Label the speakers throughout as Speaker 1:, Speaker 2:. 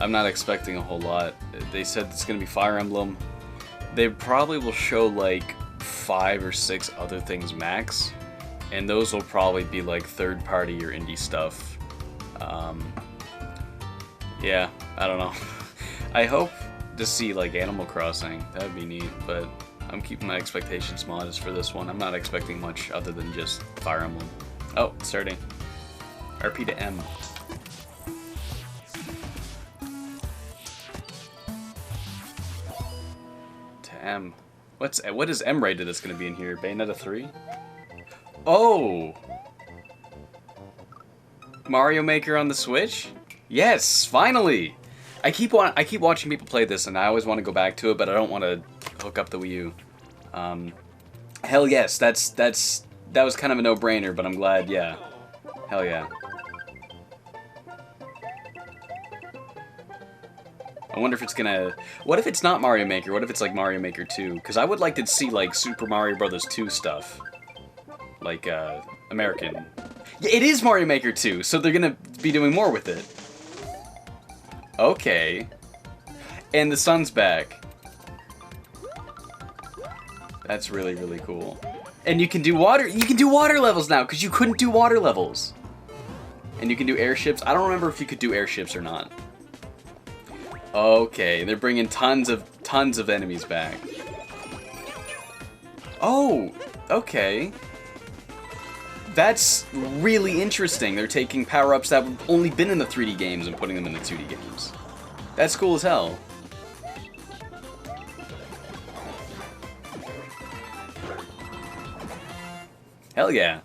Speaker 1: I'm not expecting a whole lot. They said it's gonna be Fire Emblem. They probably will show like 5 or 6 other things max, and those will probably be like third-party or indie stuff. Yeah, I don't know. I hope to see like Animal Crossing. That'd be neat, but I'm keeping my expectations modest for this one. I'm not expecting much other than just Fire Emblem. Oh, it's starting. RP to M. To M. What is M rated that's gonna be in here? Bayonetta 3? Oh! Mario Maker on the Switch? Yes, finally! I keep watching people play this, and I always want to go back to it, but I don't want to hook up the Wii U. Hell yes, that was kind of a no-brainer, but I'm glad. Yeah, hell yeah. I wonder if it's gonna. What if it's not Mario Maker? What if it's like Mario Maker 2? Because I would like to see like Super Mario Bros. 2 stuff, like American. Yeah, it is Mario Maker 2, so they're gonna be doing more with it. Okay. And the sun's back. That's really, really cool. And you can do water levels now, because you couldn't do water levels. And you can do airships. I don't remember if you could do airships or not. Okay, they're bringing tons of enemies back. Oh, okay. That's really interesting. They're taking power-ups that have only been in the 3D games and putting them in the 2D games. That's cool as hell. Hell yeah.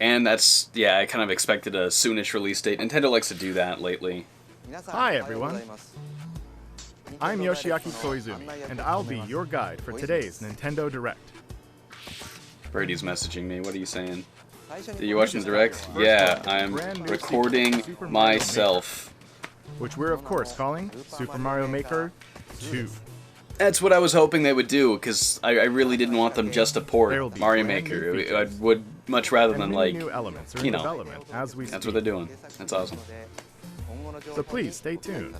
Speaker 1: And that's, yeah, I kind of expected a soonish release date. Nintendo likes to do that lately.
Speaker 2: Hi everyone. I'm Yoshiaki Koizumi, and I'll be your guide for today's Nintendo Direct.
Speaker 1: Brady's messaging me. What are you saying? Are you watching the Direct? Yeah, I'm recording myself.
Speaker 2: Which we're of course calling Super Mario Maker 2.
Speaker 1: That's what I was hoping they would do, because I really didn't want them just to port Mario Maker. I would much rather than, like, you know, that's what they're doing. That's awesome.
Speaker 2: So please, stay tuned.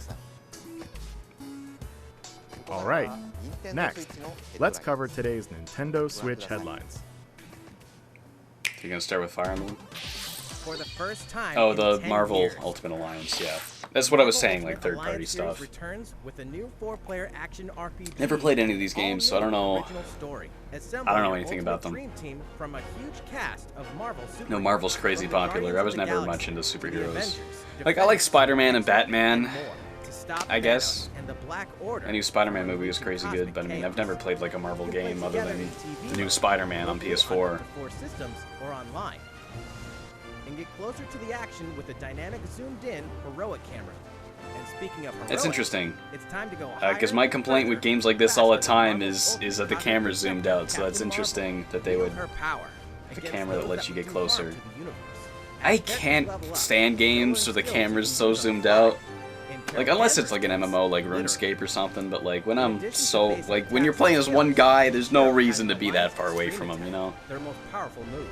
Speaker 2: Alright, next, let's cover today's Nintendo Switch headlines.
Speaker 1: You're gonna start with Fire Emblem?
Speaker 3: For the first time
Speaker 1: oh, the Marvel
Speaker 3: years,
Speaker 1: Ultimate Alliance, yeah. That's what I was saying, like third-party stuff.
Speaker 3: With a new 4-player action RPG.
Speaker 1: Never played any of these games, so I don't know. I don't know anything about them.
Speaker 3: From a huge cast of
Speaker 1: no, Marvel's crazy popular. I was never much into superheroes. Like, I like Spider-Man and Batman, I guess. The new Spider-Man movie was crazy good, but I mean, I've never played like a Marvel game other than the new Spider-Man on PS4.
Speaker 3: And get closer to the action with a dynamic zoomed-in heroic camera. And speaking of heroic,
Speaker 1: that's interesting.
Speaker 3: It's time to go
Speaker 1: because my complaint with games like this all the time is that the camera's zoomed out. So that's interesting that they would have a camera that lets you get closer. I can't stand games where the camera's so zoomed out. Like, unless it's like an MMO like RuneScape or something, but like when I'm so, like when you're playing as one guy, there's no reason to be that far away from him, you know?
Speaker 3: Their most powerful move.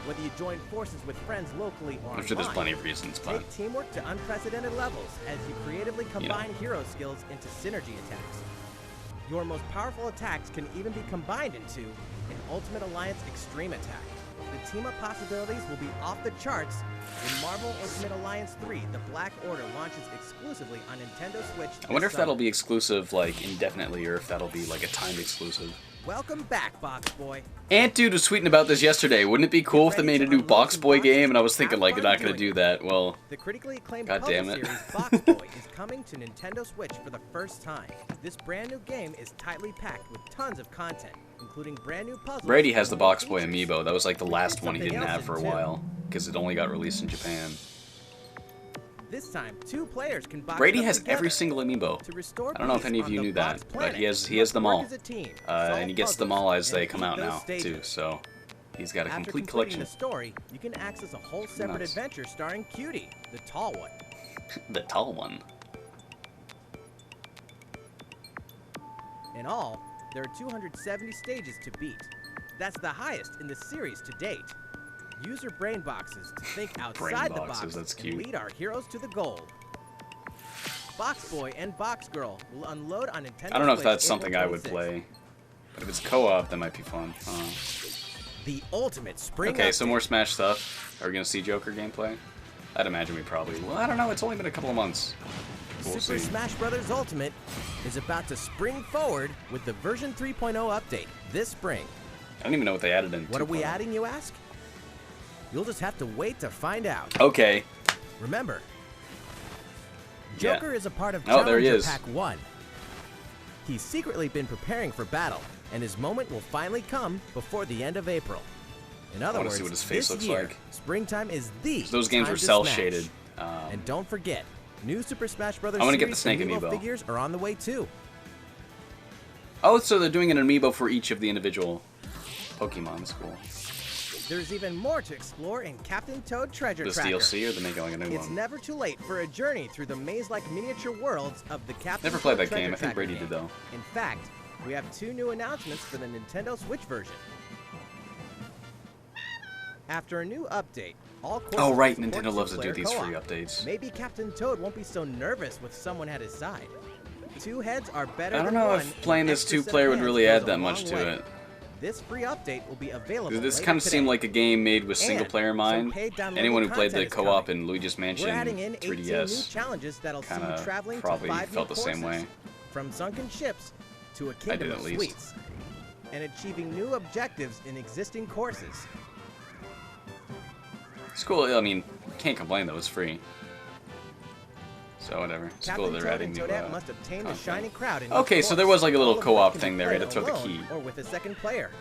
Speaker 3: Whether you join forces with friends locally or
Speaker 1: I'm sure there's plenty of reasons, but
Speaker 3: take teamwork to unprecedented levels as you creatively combine hero skills into synergy attacks. Your most powerful attacks can even be combined into an Ultimate Alliance Extreme Attack. The team-up possibilities will be off the charts when Marvel Ultimate Alliance 3, The Black Order, launches exclusively on Nintendo Switch.
Speaker 1: I wonder if that'll be exclusive, like, indefinitely, or if that'll be, like, a timed exclusive.
Speaker 3: Welcome back, Box Boy.
Speaker 1: Ant Dude was tweeting about this yesterday. Wouldn't it be cool if they made a new Box Boy game? And I was thinking, like, they're not going to do that. Well,
Speaker 3: the critically acclaimed
Speaker 1: God damn it.
Speaker 3: series Box Boy is coming to Nintendo Switch for the first time. This brand new game is tightly packed with tons of content, including brand new puzzles.
Speaker 1: Brady has the Box Boy amiibo. That was like the last one he didn't have for a while, because it only got released in Japan.
Speaker 3: This time, 2 players can box
Speaker 1: Brady has every single amiibo. I don't know if any of you knew that, but he has them all. And he gets them all as they come out now, too, so he's got a complete collection.
Speaker 3: The story, you can access a whole separate adventure starring Cutie, the tall one.
Speaker 1: The tall one.
Speaker 3: In all, there are 270 stages to beat. That's the highest in the series to date. Use your brain boxes to think
Speaker 1: Brain
Speaker 3: outside the
Speaker 1: boxes,
Speaker 3: box
Speaker 1: that's
Speaker 3: and
Speaker 1: cute.
Speaker 3: lead our heroes to the goal. Box Boy and Box Girl will unload on Nintendo
Speaker 1: I don't know if
Speaker 3: Switch
Speaker 1: that's
Speaker 3: April
Speaker 1: something I would
Speaker 3: 26th.
Speaker 1: play. But if it's co-op, that might be fun.
Speaker 3: The ultimate spring
Speaker 1: Okay, so
Speaker 3: update.
Speaker 1: more Smash stuff. Are we gonna see Joker gameplay? I'd imagine we probably. Well, I don't know. It's only been a couple of months. We'll
Speaker 3: Super
Speaker 1: see.
Speaker 3: Smash Bros. Ultimate is about to spring forward with the version 3.0 update this spring.
Speaker 1: I don't even know what they added in.
Speaker 3: What are we
Speaker 1: 2.0.
Speaker 3: adding, you ask? You'll just have to wait to find out.
Speaker 1: Okay.
Speaker 3: Remember,
Speaker 1: Yeah.
Speaker 3: Joker is a part of
Speaker 1: Oh, there he
Speaker 3: Challenger
Speaker 1: is.
Speaker 3: Pack 1. He's secretly been preparing for battle, and his moment will finally come before the end of April. In other
Speaker 1: wanna
Speaker 3: words,
Speaker 1: see what his face
Speaker 3: this
Speaker 1: looks
Speaker 3: year,
Speaker 1: like.
Speaker 3: springtime is the
Speaker 1: Those games
Speaker 3: time
Speaker 1: were
Speaker 3: to
Speaker 1: cell
Speaker 3: smash.
Speaker 1: shaded.
Speaker 3: And don't forget, new Super Smash Bros.
Speaker 1: I wanna get the
Speaker 3: Series
Speaker 1: Snake
Speaker 3: Amiibo
Speaker 1: amiibo.
Speaker 3: figures are on the way too.
Speaker 1: Oh, so they're doing an amiibo for each of the individual Pokemon. That's cool.
Speaker 3: There's even more to explore in Captain Toad Treasure
Speaker 1: This
Speaker 3: Tracker.
Speaker 1: DLC, or they're making like a new
Speaker 3: It's
Speaker 1: one?
Speaker 3: never too late for a journey through the maze-like miniature worlds of the Captain
Speaker 1: Never played
Speaker 3: Toad
Speaker 1: that game.
Speaker 3: Treasure
Speaker 1: I think
Speaker 3: Tracker
Speaker 1: Brady
Speaker 3: game.
Speaker 1: did though.
Speaker 3: In fact, we have 2 new announcements for the Nintendo Switch version. After a new update, all courses
Speaker 1: Oh right,
Speaker 3: will support
Speaker 1: Nintendo loves to do
Speaker 3: two-player
Speaker 1: these free
Speaker 3: co-op.
Speaker 1: updates.
Speaker 3: Maybe Captain Toad won't be so nervous with someone at his side. 2 heads are better
Speaker 1: I don't
Speaker 3: than
Speaker 1: know
Speaker 3: one,
Speaker 1: if
Speaker 3: and
Speaker 1: playing
Speaker 3: an
Speaker 1: this
Speaker 3: extra set of
Speaker 1: 2-player would
Speaker 3: hands
Speaker 1: really
Speaker 3: goes
Speaker 1: add
Speaker 3: a
Speaker 1: that
Speaker 3: long
Speaker 1: much to
Speaker 3: way.
Speaker 1: it.
Speaker 3: This free update will be available
Speaker 1: This
Speaker 3: later
Speaker 1: kind of seemed
Speaker 3: today.
Speaker 1: like a game made with single player in
Speaker 3: And
Speaker 1: mind.
Speaker 3: some paid downloadable
Speaker 1: Anyone who played the
Speaker 3: content is
Speaker 1: co-op
Speaker 3: coming.
Speaker 1: in Luigi's Mansion
Speaker 3: We're adding in 18 new
Speaker 1: 3DS
Speaker 3: challenges that'll see you
Speaker 1: kinda
Speaker 3: traveling
Speaker 1: probably
Speaker 3: to 5
Speaker 1: felt
Speaker 3: new
Speaker 1: the same
Speaker 3: courses,
Speaker 1: way.
Speaker 3: from sunken ships to a
Speaker 1: did
Speaker 3: kingdom
Speaker 1: at
Speaker 3: of
Speaker 1: least.
Speaker 3: sweets, and achieving new objectives in existing courses.
Speaker 1: It's cool. I mean, can't complain though. It's free. So whatever. It's cool
Speaker 3: Captain
Speaker 1: they're
Speaker 3: Toad
Speaker 1: adding
Speaker 3: and
Speaker 1: new
Speaker 3: Toadette must obtain the
Speaker 1: content.
Speaker 3: shiny crowd in
Speaker 1: Okay,
Speaker 3: each
Speaker 1: so there
Speaker 3: course,
Speaker 1: was like a little
Speaker 3: all of
Speaker 1: co-op
Speaker 3: which
Speaker 1: thing
Speaker 3: can
Speaker 1: there.
Speaker 3: be
Speaker 1: You had to throw the
Speaker 3: played
Speaker 1: key.
Speaker 3: alone or with a second player.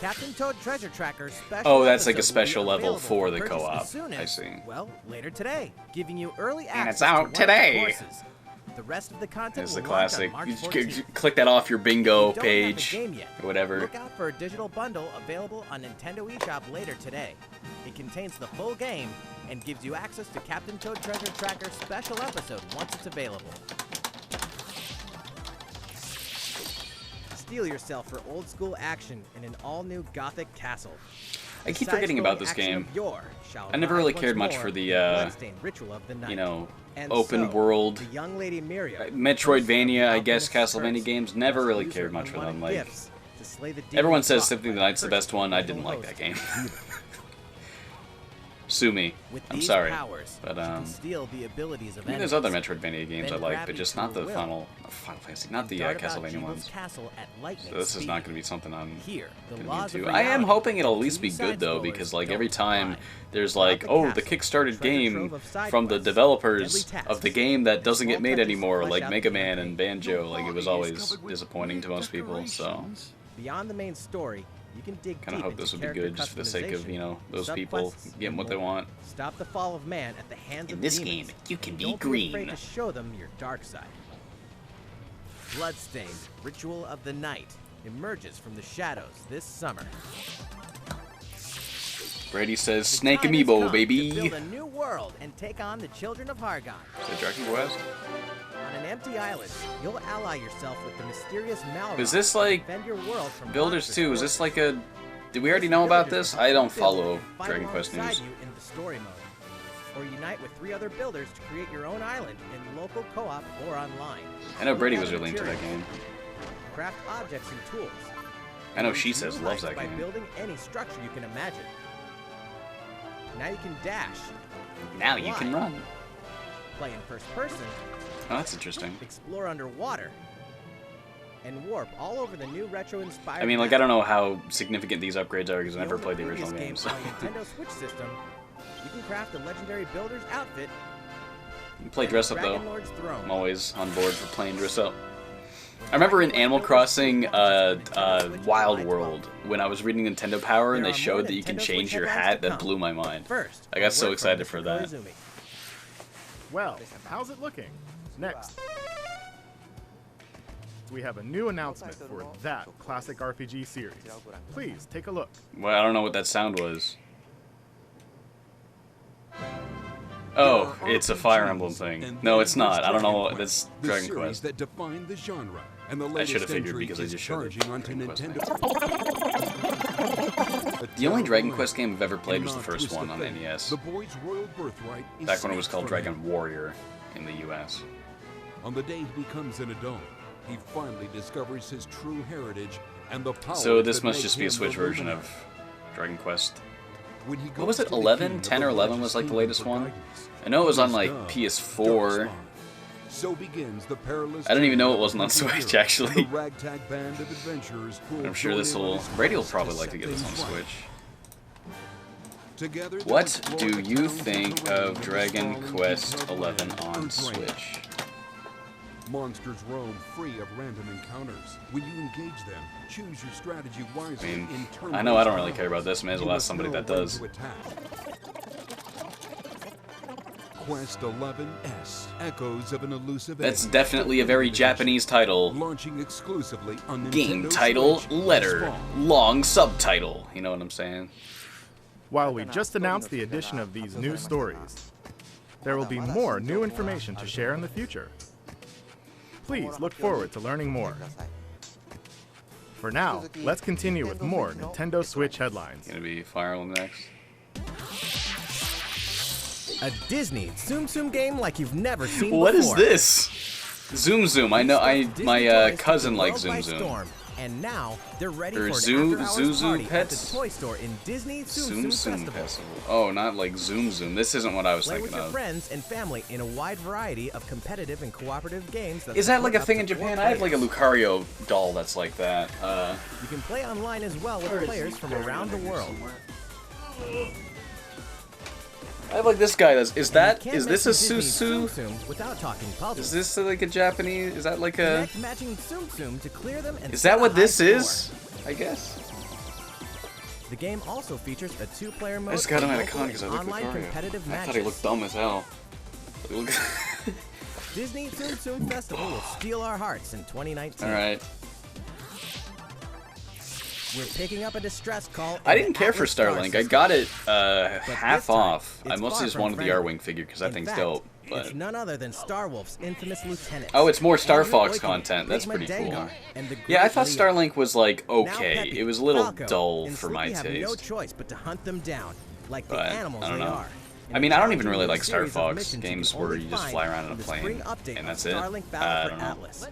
Speaker 3: Captain Toad Treasure Tracker special
Speaker 1: Oh, that's like a
Speaker 3: episode will be
Speaker 1: special level
Speaker 3: available
Speaker 1: for the
Speaker 3: purchase
Speaker 1: co-op.
Speaker 3: as soon
Speaker 1: I
Speaker 3: as,
Speaker 1: see.
Speaker 3: Well, later today, giving you early access
Speaker 1: And it's
Speaker 3: to
Speaker 1: out
Speaker 3: one of the
Speaker 1: today.
Speaker 3: courses. The rest of the content
Speaker 1: There's
Speaker 3: will
Speaker 1: the
Speaker 3: launch on
Speaker 1: classic.
Speaker 3: March
Speaker 1: You
Speaker 3: 14th.
Speaker 1: click that off your bingo
Speaker 3: If you don't have the
Speaker 1: page,
Speaker 3: game yet,
Speaker 1: or whatever.
Speaker 3: Look out for a digital bundle available on Nintendo eShop later today. It contains the full game and gives you access to Captain Toad Treasure Tracker special episode once it's available. Steel yourself for old school action in an all-new gothic castle.
Speaker 1: I keep forgetting about this game. I never really cared much for the, you know, open world
Speaker 3: the young lady Miriam,
Speaker 1: Metroidvania, I guess,
Speaker 3: Alchemist's
Speaker 1: Castlevania
Speaker 3: curse,
Speaker 1: games. Never really
Speaker 3: use
Speaker 1: cared
Speaker 3: her
Speaker 1: much for them.
Speaker 3: unwanted
Speaker 1: Like,
Speaker 3: gifts to slay the
Speaker 1: everyone
Speaker 3: demons
Speaker 1: says
Speaker 3: wrought
Speaker 1: Symphony of
Speaker 3: by
Speaker 1: the Night's the best
Speaker 3: cursed
Speaker 1: one. I
Speaker 3: evil
Speaker 1: didn't like that
Speaker 3: host
Speaker 1: game.
Speaker 3: Vita.
Speaker 1: Sue me.
Speaker 3: With
Speaker 1: I'm
Speaker 3: these
Speaker 1: sorry.
Speaker 3: powers,
Speaker 1: But,
Speaker 3: you can steal the abilities of
Speaker 1: I mean, there's
Speaker 3: enemies.
Speaker 1: other Metroidvania games I
Speaker 3: Bend
Speaker 1: like,
Speaker 3: gravity
Speaker 1: but just
Speaker 3: to
Speaker 1: not the
Speaker 3: your will.
Speaker 1: Final Fantasy, not the
Speaker 3: Dart about
Speaker 1: Castlevania
Speaker 3: Jibo's
Speaker 1: ones.
Speaker 3: castle at lightning
Speaker 1: So this is
Speaker 3: speed.
Speaker 1: not going to be something I'm
Speaker 3: Here, the
Speaker 1: gonna
Speaker 3: laws
Speaker 1: be
Speaker 3: of
Speaker 1: into. I am
Speaker 3: reality
Speaker 1: hoping it'll at
Speaker 3: to
Speaker 1: least be
Speaker 3: you
Speaker 1: good though,
Speaker 3: side-scrollers
Speaker 1: because like
Speaker 3: don't
Speaker 1: every time
Speaker 3: apply.
Speaker 1: there's
Speaker 3: Throughout
Speaker 1: like,
Speaker 3: the
Speaker 1: oh, the
Speaker 3: castle,
Speaker 1: Kickstarted
Speaker 3: treasure
Speaker 1: game
Speaker 3: trove of side
Speaker 1: from the
Speaker 3: quests,
Speaker 1: developers
Speaker 3: deadly
Speaker 1: of the
Speaker 3: tasks,
Speaker 1: game that
Speaker 3: and
Speaker 1: doesn't get
Speaker 3: small
Speaker 1: made
Speaker 3: touches
Speaker 1: anymore,
Speaker 3: flesh
Speaker 1: like
Speaker 3: out
Speaker 1: Mega
Speaker 3: the
Speaker 1: Man
Speaker 3: campaign.
Speaker 1: and Banjo. Like it was always disappointing to most people. So
Speaker 3: Beyond the main story, you can dig
Speaker 1: kind of
Speaker 3: deep
Speaker 1: hope
Speaker 3: into
Speaker 1: this would be
Speaker 3: character
Speaker 1: good, just for the sake of, you know, those
Speaker 3: customization,
Speaker 1: people
Speaker 3: subquests,
Speaker 1: getting
Speaker 3: and
Speaker 1: what they
Speaker 3: more.
Speaker 1: want.
Speaker 3: Stop the fall of man at the hands
Speaker 1: In
Speaker 3: of
Speaker 1: this
Speaker 3: demons.
Speaker 1: game, you can be
Speaker 3: Don't be afraid
Speaker 1: green.
Speaker 3: to show them your dark side. Bloodstained Ritual of the Night emerges from the shadows this summer.
Speaker 1: Brady says,
Speaker 3: The
Speaker 1: Snake
Speaker 3: time has
Speaker 1: Amiibo,
Speaker 3: come
Speaker 1: baby.
Speaker 3: To build a new world and take on the children of Hargon.
Speaker 1: Is it Dragon Quest?
Speaker 3: On an empty island, you'll ally yourself with the mysterious Malron.
Speaker 1: Is this like
Speaker 3: defend your world from
Speaker 1: Builders
Speaker 3: monsters
Speaker 1: 2? Is this
Speaker 3: forces.
Speaker 1: like a... Did we already know about this? I don't follow Dragon Quest
Speaker 3: Fight
Speaker 1: news.
Speaker 3: alongside you in the story mode, or unite with 3 other builders to create your own island in local co-op or online.
Speaker 1: I know Brady was
Speaker 3: Gather
Speaker 1: really into that
Speaker 3: materials,
Speaker 1: game.
Speaker 3: Craft objects and tools.
Speaker 1: I know
Speaker 3: and
Speaker 1: she
Speaker 3: reach
Speaker 1: says
Speaker 3: new
Speaker 1: loves
Speaker 3: heights
Speaker 1: that
Speaker 3: by
Speaker 1: game.
Speaker 3: building any structure you can imagine. Now you can dash,
Speaker 1: Now you can
Speaker 3: fly,
Speaker 1: run.
Speaker 3: play in first person,
Speaker 1: Oh, that's interesting.
Speaker 3: explore underwater, and warp all over the new retro-inspired.
Speaker 1: I mean, like, I don't know how significant these upgrades are because I never played the
Speaker 3: previous
Speaker 1: original game. So.
Speaker 3: on Nintendo Switch system, you can craft a legendary builder's outfit.
Speaker 1: You can play dress up though.
Speaker 3: Dragon Lord's throne.
Speaker 1: I'm always on board for playing dress up. I remember in Animal Crossing Wild World, when I was reading Nintendo Power and they showed that you can change your hat, that blew my mind.
Speaker 3: First,
Speaker 1: I got so
Speaker 3: a word from
Speaker 1: excited
Speaker 3: Mr.
Speaker 1: for that.
Speaker 3: Koizumi.
Speaker 2: Well, how's it looking? Next. We have a new announcement for that classic RPG series. Please take a look.
Speaker 1: Well, I don't know what that sound was. Oh, it's a Fire Emblem thing. No, it's not. I don't know. That's Dragon Quest.
Speaker 4: That defined the genre, and the
Speaker 1: I should have
Speaker 4: latest
Speaker 1: figured
Speaker 4: entry
Speaker 1: because I
Speaker 4: is
Speaker 1: just showed it.
Speaker 4: charging onto
Speaker 1: Dragon Quest
Speaker 4: Nintendo. A
Speaker 1: The only Dragon Quest game I've ever played was the first one on NES. Back when it was called Dragon Warrior in the US.
Speaker 4: On the day he becomes an adult, he finally discovers his true heritage and the power.
Speaker 1: So this must just be a Switch version of Dragon Quest. What was it, 11? 10 or 11 was like the latest one? I know it was on like PS4.
Speaker 4: So begins the perilous.
Speaker 1: I don't even know it wasn't on Switch, actually.
Speaker 4: Ragtag band of adventurers
Speaker 1: I'm sure this will... Brady will probably like to get this on Switch.
Speaker 4: Together,
Speaker 1: What do you think of Dragon Quest 11 on Switch?
Speaker 4: Monsters roam free of random encounters. When you engage them, choose your strategy wisely.
Speaker 1: I mean, I know I don't really care about this. May as well ask somebody that does.
Speaker 4: Quest 11S, echoes of an elusive.
Speaker 1: That's definitely a very Japanese title.
Speaker 4: Launching exclusively on
Speaker 1: Game
Speaker 4: Nintendo
Speaker 1: title,
Speaker 4: Switch
Speaker 1: letter,
Speaker 4: this fall.
Speaker 1: long subtitle. You know what I'm saying?
Speaker 2: While we just announced the addition of these new stories, there will be more new information to share in the future. Please look forward to learning more. For now, let's continue with more Nintendo Switch headlines.
Speaker 1: Gonna be Fire Emblem next.
Speaker 3: A Disney Tsum game like you've never seen before.
Speaker 1: What is this? Zoom Zoom. I know. My cousin likes Zoom Zoom.
Speaker 3: And now they're ready
Speaker 1: Or
Speaker 3: for an
Speaker 1: Zoo
Speaker 3: after-hours party at the
Speaker 1: Pets?
Speaker 3: toy store in Disney
Speaker 1: Zoom
Speaker 3: Tsum
Speaker 1: Zoom
Speaker 3: Festival.
Speaker 1: Festival. Oh, not like Zoom Zoom. This isn't what I was
Speaker 3: Play with
Speaker 1: thinking
Speaker 3: your
Speaker 1: of.
Speaker 3: friends and family in a wide variety of competitive and cooperative games.
Speaker 1: Is that like a
Speaker 3: support
Speaker 1: thing
Speaker 3: up
Speaker 1: in
Speaker 3: to 4
Speaker 1: Japan? I have like a
Speaker 3: players.
Speaker 1: Lucario doll that's like that.
Speaker 3: You can play online as well with players from around the world.
Speaker 1: I have like this guy. Is
Speaker 3: You
Speaker 1: that?
Speaker 3: can't
Speaker 1: Is this a
Speaker 3: mention Disney
Speaker 1: Susu?
Speaker 3: Tsum Tsums without talking puzzles.
Speaker 1: Is this like a Japanese? Is that like a?
Speaker 3: Connect matching Tsum Tsum to clear them and
Speaker 1: Is
Speaker 3: set
Speaker 1: that
Speaker 3: a
Speaker 1: what
Speaker 3: high
Speaker 1: this
Speaker 3: score.
Speaker 1: is? I guess.
Speaker 3: The game also features a 2-player mode.
Speaker 1: I just got him
Speaker 3: and
Speaker 1: at a
Speaker 3: local
Speaker 1: con because I
Speaker 3: and
Speaker 1: looked
Speaker 3: online
Speaker 1: Lucario.
Speaker 3: competitive
Speaker 1: I
Speaker 3: matches.
Speaker 1: thought he looked dumb as hell.
Speaker 3: Disney Tsum Tsum Festival will steal our hearts in 2019.
Speaker 1: All right.
Speaker 3: We're picking up a distress call.
Speaker 1: I
Speaker 3: in
Speaker 1: didn't
Speaker 3: the
Speaker 1: care for
Speaker 3: Atlas Star
Speaker 1: Starlink. I
Speaker 3: system.
Speaker 1: got it
Speaker 3: this
Speaker 1: half
Speaker 3: time,
Speaker 1: off. I
Speaker 3: it's
Speaker 1: mostly
Speaker 3: far
Speaker 1: just
Speaker 3: from
Speaker 1: wanted the
Speaker 3: friendly.
Speaker 1: Arwing figure because
Speaker 3: In
Speaker 1: that thing's
Speaker 3: fact,
Speaker 1: dope. But
Speaker 3: it's none other than Star Wolf's infamous lieutenant.
Speaker 1: oh, it's more Star
Speaker 3: Andrew
Speaker 1: Fox
Speaker 3: Boykin,
Speaker 1: content. That's
Speaker 3: Big
Speaker 1: pretty cool.
Speaker 3: Madengar, and the
Speaker 1: Yeah, I
Speaker 3: great
Speaker 1: thought
Speaker 3: Leo.
Speaker 1: Starlink was like
Speaker 3: Now
Speaker 1: okay.
Speaker 3: Peppy,
Speaker 1: It was a little
Speaker 3: Falco,
Speaker 1: dull
Speaker 3: and
Speaker 1: for my
Speaker 3: Sleepy have no
Speaker 1: taste.
Speaker 3: choice but to hunt them down, like the
Speaker 1: But,
Speaker 3: animals
Speaker 1: I don't
Speaker 3: they
Speaker 1: know.
Speaker 3: are.
Speaker 1: I
Speaker 3: In
Speaker 1: mean,
Speaker 3: a
Speaker 1: I don't even
Speaker 3: challenging
Speaker 1: really
Speaker 3: new
Speaker 1: like Star
Speaker 3: series of
Speaker 1: Fox
Speaker 3: missions
Speaker 1: games
Speaker 3: you
Speaker 1: where
Speaker 3: only
Speaker 1: you just
Speaker 3: find
Speaker 1: fly around in
Speaker 3: in
Speaker 1: a
Speaker 3: the
Speaker 1: plane,
Speaker 3: spring update
Speaker 1: and
Speaker 3: of
Speaker 1: that's it.
Speaker 3: Starlink
Speaker 1: I
Speaker 3: Battle
Speaker 1: don't
Speaker 3: for
Speaker 1: know.
Speaker 3: Atlas.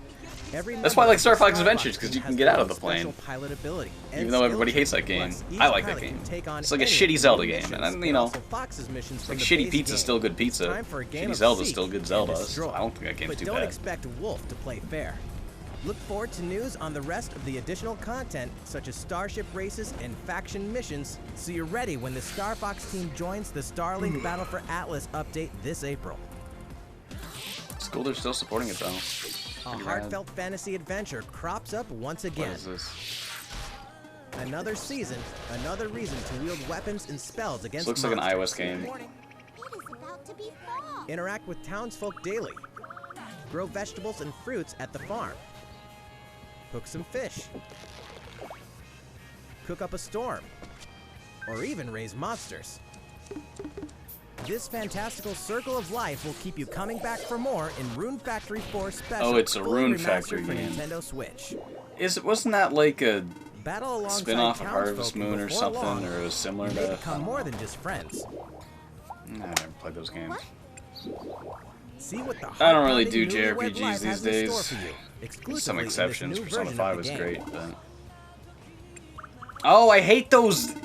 Speaker 3: Every
Speaker 1: That's why I
Speaker 3: member
Speaker 1: like
Speaker 3: of
Speaker 1: Star
Speaker 3: the
Speaker 1: Fox
Speaker 3: Star
Speaker 1: Adventures,
Speaker 3: Fox
Speaker 1: 'cause
Speaker 3: team
Speaker 1: you can
Speaker 3: has
Speaker 1: get
Speaker 3: their
Speaker 1: out of
Speaker 3: own
Speaker 1: the plane.
Speaker 3: special pilot ability and
Speaker 1: Even though everybody
Speaker 3: skill
Speaker 1: hates that
Speaker 3: tree.
Speaker 1: game.
Speaker 3: Plus, each
Speaker 1: I like that
Speaker 3: pilot
Speaker 1: game.
Speaker 3: can take on
Speaker 1: It's like a
Speaker 3: any
Speaker 1: shitty
Speaker 3: of
Speaker 1: Zelda
Speaker 3: the
Speaker 1: game,
Speaker 3: missions,
Speaker 1: and
Speaker 3: and
Speaker 1: you know,
Speaker 3: also Fox's missions
Speaker 1: Like
Speaker 3: from the
Speaker 1: shitty
Speaker 3: base
Speaker 1: pizza's
Speaker 3: game.
Speaker 1: still good pizza.
Speaker 3: Time for a game
Speaker 1: Shitty
Speaker 3: of
Speaker 1: Zelda's
Speaker 3: seek
Speaker 1: still good
Speaker 3: and
Speaker 1: Zelda.
Speaker 3: destroy.
Speaker 1: So I don't think that game's
Speaker 3: But
Speaker 1: too
Speaker 3: don't
Speaker 1: bad.
Speaker 3: expect Wolf to play fair. Look forward to news on the rest of the additional content, such as starship races and faction missions, so you're ready when the Star Fox team joins the Starlink Battle for Atlas update this April.
Speaker 1: It's cool they're still supporting it though.
Speaker 3: A
Speaker 1: Pretty rad.
Speaker 3: heartfelt fantasy adventure crops up once
Speaker 1: What
Speaker 3: again.
Speaker 1: is this?
Speaker 3: Another season, another reason to wield weapons and spells against
Speaker 1: This looks like an
Speaker 3: monsters.
Speaker 1: iOS game.
Speaker 5: It is about to be fall.
Speaker 3: Interact with townsfolk daily. Grow vegetables and fruits at the farm. Cook some fish. Cook up a storm. Or even raise monsters. This fantastical circle of life will keep you coming back for more in Rune Factory 4 Special.
Speaker 1: Oh, it's a
Speaker 3: fully
Speaker 1: Rune
Speaker 3: remastered
Speaker 1: Factory
Speaker 3: for
Speaker 1: game.
Speaker 3: Nintendo Switch.
Speaker 1: Wasn't that like a
Speaker 3: Battle alongside
Speaker 1: spin-off of
Speaker 3: townsfolk,
Speaker 1: Harvest
Speaker 3: and
Speaker 1: Moon or
Speaker 3: before
Speaker 1: something,
Speaker 3: long,
Speaker 1: or it was similar
Speaker 3: you
Speaker 1: to?
Speaker 3: may become more than just friends.
Speaker 1: I never played those games.
Speaker 3: See what the
Speaker 1: I don't really
Speaker 3: heart-pounding
Speaker 1: do
Speaker 3: newlywed
Speaker 1: JRPGs
Speaker 3: life
Speaker 1: these
Speaker 3: has in store
Speaker 1: days.
Speaker 3: for you,
Speaker 1: Some
Speaker 3: exclusively in this
Speaker 1: exceptions.
Speaker 3: new
Speaker 1: Persona
Speaker 3: version
Speaker 1: 5
Speaker 3: of
Speaker 1: was
Speaker 3: the game.
Speaker 1: great, but oh, I hate those.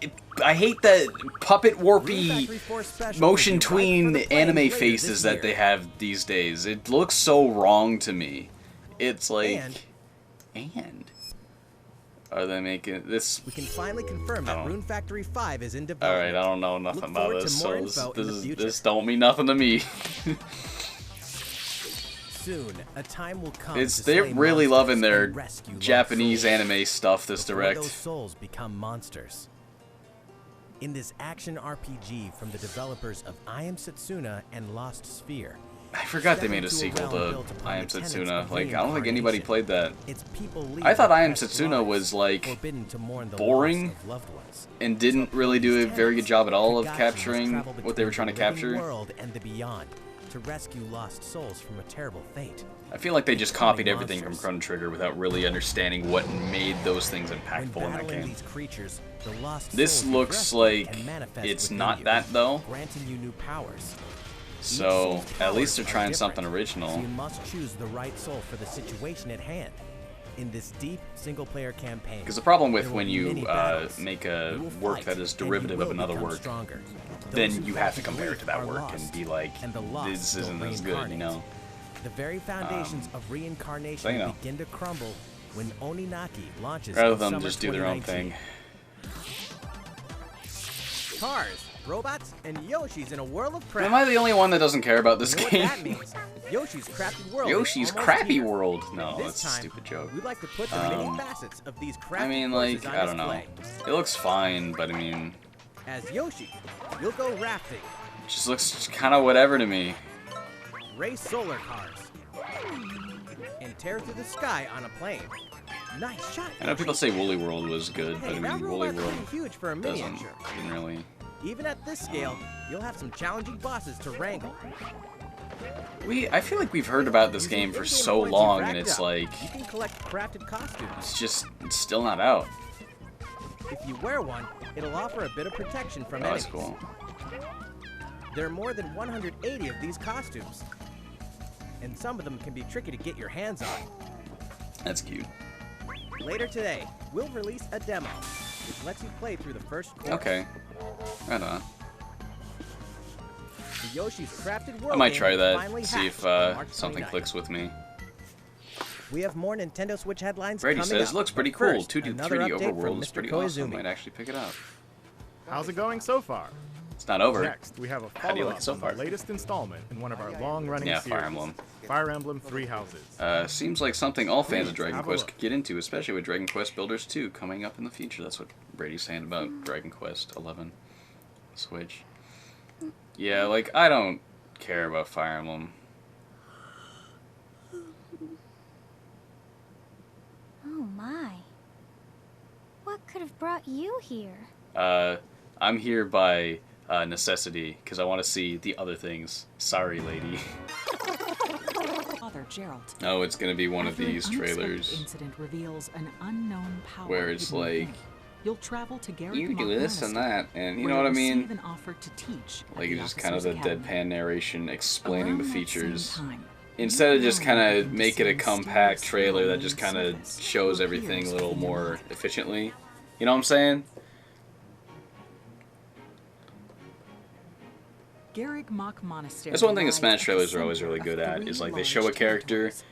Speaker 1: I hate the puppet
Speaker 3: Rune
Speaker 1: warpy
Speaker 3: Factory 4 Special
Speaker 1: motion
Speaker 3: will be right
Speaker 1: tween
Speaker 3: for the play
Speaker 1: anime
Speaker 3: later
Speaker 1: faces
Speaker 3: this
Speaker 1: that
Speaker 3: year.
Speaker 1: they have these days. It looks so wrong to me. It's like, and are they making this?
Speaker 3: We can finally confirm
Speaker 1: Oh.
Speaker 3: that Rune Factory 5 is in
Speaker 1: All
Speaker 3: development.
Speaker 1: right, I don't know nothing
Speaker 3: Look
Speaker 1: about
Speaker 3: forward
Speaker 1: this,
Speaker 3: to more
Speaker 1: so this,
Speaker 3: info in the future.
Speaker 1: this don't mean nothing to me.
Speaker 3: Soon, a time will come
Speaker 1: It's
Speaker 3: to
Speaker 1: they're
Speaker 3: slay
Speaker 1: really
Speaker 3: monsters
Speaker 1: loving their
Speaker 3: and rescue lost
Speaker 1: Japanese
Speaker 3: souls
Speaker 1: anime stuff. This
Speaker 3: before
Speaker 1: direct.
Speaker 3: those souls become monsters. In this action RPG from the developers of I Am Setsuna and Lost Sphere,
Speaker 1: I forgot they
Speaker 3: step
Speaker 1: made a
Speaker 3: into
Speaker 1: sequel
Speaker 3: realm
Speaker 1: to
Speaker 3: built upon
Speaker 1: I Am
Speaker 3: the tenets
Speaker 1: Setsuna.
Speaker 3: of
Speaker 1: Like, I don't think anybody
Speaker 3: reincarnation.
Speaker 1: played that.
Speaker 3: its people lead
Speaker 1: I thought
Speaker 3: their
Speaker 1: I Am
Speaker 3: past
Speaker 1: Setsuna
Speaker 3: lives,
Speaker 1: was, like,
Speaker 3: forbidden to mourn the
Speaker 1: boring
Speaker 3: loss of loved ones.
Speaker 1: And didn't really do a very good job at all of
Speaker 3: Forgotten must
Speaker 1: capturing
Speaker 3: travel
Speaker 1: what they were
Speaker 3: between
Speaker 1: trying to
Speaker 3: the living
Speaker 1: capture.
Speaker 3: world and the beyond, to rescue lost souls from a terrible fate.
Speaker 1: I feel like they just copied everything from Chrono Trigger without really understanding what made those things impactful in that game.
Speaker 3: These creatures, the lost
Speaker 1: This
Speaker 3: souls
Speaker 1: looks like it's not that though.
Speaker 3: Granting you new powers.
Speaker 1: So at least they're trying something original.
Speaker 3: So you must choose the right soul for the situation at hand. In this deep single-player campaign.
Speaker 1: Because the problem with when you make a work that is derivative of another work, then you have to compare it to that work and be like, this isn't as good, you know?
Speaker 3: The very foundations of reincarnation begin to crumble when Oninaki launches.
Speaker 1: Rather than just do their own thing.
Speaker 3: Cars, robots, and Yoshis in a world of crap.
Speaker 1: Am I the only one that doesn't care about this game?
Speaker 3: That means Yoshi's Crappy World.
Speaker 1: Yoshi's Crappy World. No, that's a stupid joke.
Speaker 3: We'd like to put the many facets of these crappy
Speaker 1: I mean, like, I don't know. It looks fine, but I mean,
Speaker 3: as Yoshi, you'll go rafting.
Speaker 1: It just looks kind of whatever to me.
Speaker 3: Race solar cars. And tear through the sky on a plane. Nice shot.
Speaker 1: I know people say Woolly World was good, but I mean, Woolly World
Speaker 3: huge for a
Speaker 1: didn't really.
Speaker 3: Even at this scale, you'll have some challenging bosses to wrangle.
Speaker 1: I feel like we've heard about this game for so long, and it's like,
Speaker 3: you can collect crafted costumes.
Speaker 1: It's still not out.
Speaker 3: If you wear one, it'll offer a bit of protection from enemies.
Speaker 1: That's cool.
Speaker 3: There are more than 180 of these costumes, and some of them can be tricky to get your hands on.
Speaker 1: That's cute.
Speaker 3: Later today, we'll release a demo, which lets you play through the first course.
Speaker 1: Okay. Right on.
Speaker 3: The Yoshi's Crafted World
Speaker 1: I might try that, see if
Speaker 3: something
Speaker 1: clicks with me.
Speaker 3: We have more Nintendo Switch headlines
Speaker 1: Brady
Speaker 3: coming
Speaker 1: says,
Speaker 3: up.
Speaker 1: looks pretty
Speaker 3: But
Speaker 1: cool.
Speaker 3: first,
Speaker 1: 2D,
Speaker 3: another
Speaker 1: 3D
Speaker 3: update
Speaker 1: overworld
Speaker 3: from
Speaker 1: is
Speaker 3: Mr.
Speaker 1: pretty awesome.
Speaker 3: Koizumi.
Speaker 1: Might actually pick it up.
Speaker 2: How's it going so far?
Speaker 1: It's not over.
Speaker 2: Next, we have a
Speaker 1: How do you like
Speaker 2: follow-up
Speaker 1: it so
Speaker 2: on
Speaker 1: far?
Speaker 2: the latest installment in one of our long-running series.
Speaker 1: Fire Emblem.
Speaker 2: Fire Emblem Three Houses.
Speaker 1: Seems like something all fans of Dragon
Speaker 2: have a
Speaker 1: Quest
Speaker 2: look.
Speaker 1: could get into, especially with Dragon Quest Builders 2 coming up in the future. That's what Brady's saying about Dragon Quest 11 Switch. Yeah, like, I don't care about Fire Emblem.
Speaker 5: Oh my. What could have brought you here?
Speaker 1: I'm here by necessity, because I want to see the other things. Sorry, lady.
Speaker 6: Father Gerald.
Speaker 1: Oh, it's going to be one of
Speaker 6: After an
Speaker 1: these
Speaker 6: unexpected
Speaker 1: trailers
Speaker 6: incident reveals an unknown power
Speaker 1: where it's
Speaker 6: hidden
Speaker 1: like,
Speaker 6: within. You'll travel to Garrick
Speaker 1: you do this and
Speaker 6: Monastery,
Speaker 1: that, and you
Speaker 6: where
Speaker 1: know what I
Speaker 6: you'll
Speaker 1: mean?
Speaker 6: receive an offer to teach at
Speaker 1: Like,
Speaker 6: the
Speaker 1: it's just kind of the
Speaker 6: Officers Academy.
Speaker 1: deadpan narration explaining
Speaker 6: Around
Speaker 1: the
Speaker 6: that same
Speaker 1: features.
Speaker 6: time,
Speaker 1: Instead of just
Speaker 6: you
Speaker 1: kind
Speaker 6: begin
Speaker 1: of
Speaker 6: to
Speaker 1: make
Speaker 6: see
Speaker 1: it a
Speaker 6: mysterious
Speaker 1: compact trailer that just
Speaker 6: glowing
Speaker 1: kind of
Speaker 6: surface
Speaker 1: shows
Speaker 6: who
Speaker 1: everything
Speaker 6: appears
Speaker 1: a little
Speaker 6: within your
Speaker 1: more
Speaker 6: life.
Speaker 1: efficiently. You know what I'm saying?
Speaker 6: Garrick Mock Monastery.
Speaker 1: That's one thing that
Speaker 6: lies
Speaker 1: Smash
Speaker 6: at the
Speaker 1: trailers are always
Speaker 6: center
Speaker 1: really
Speaker 6: of
Speaker 1: good at,
Speaker 6: 3
Speaker 1: is like they
Speaker 6: large
Speaker 1: show a character,
Speaker 6: territories.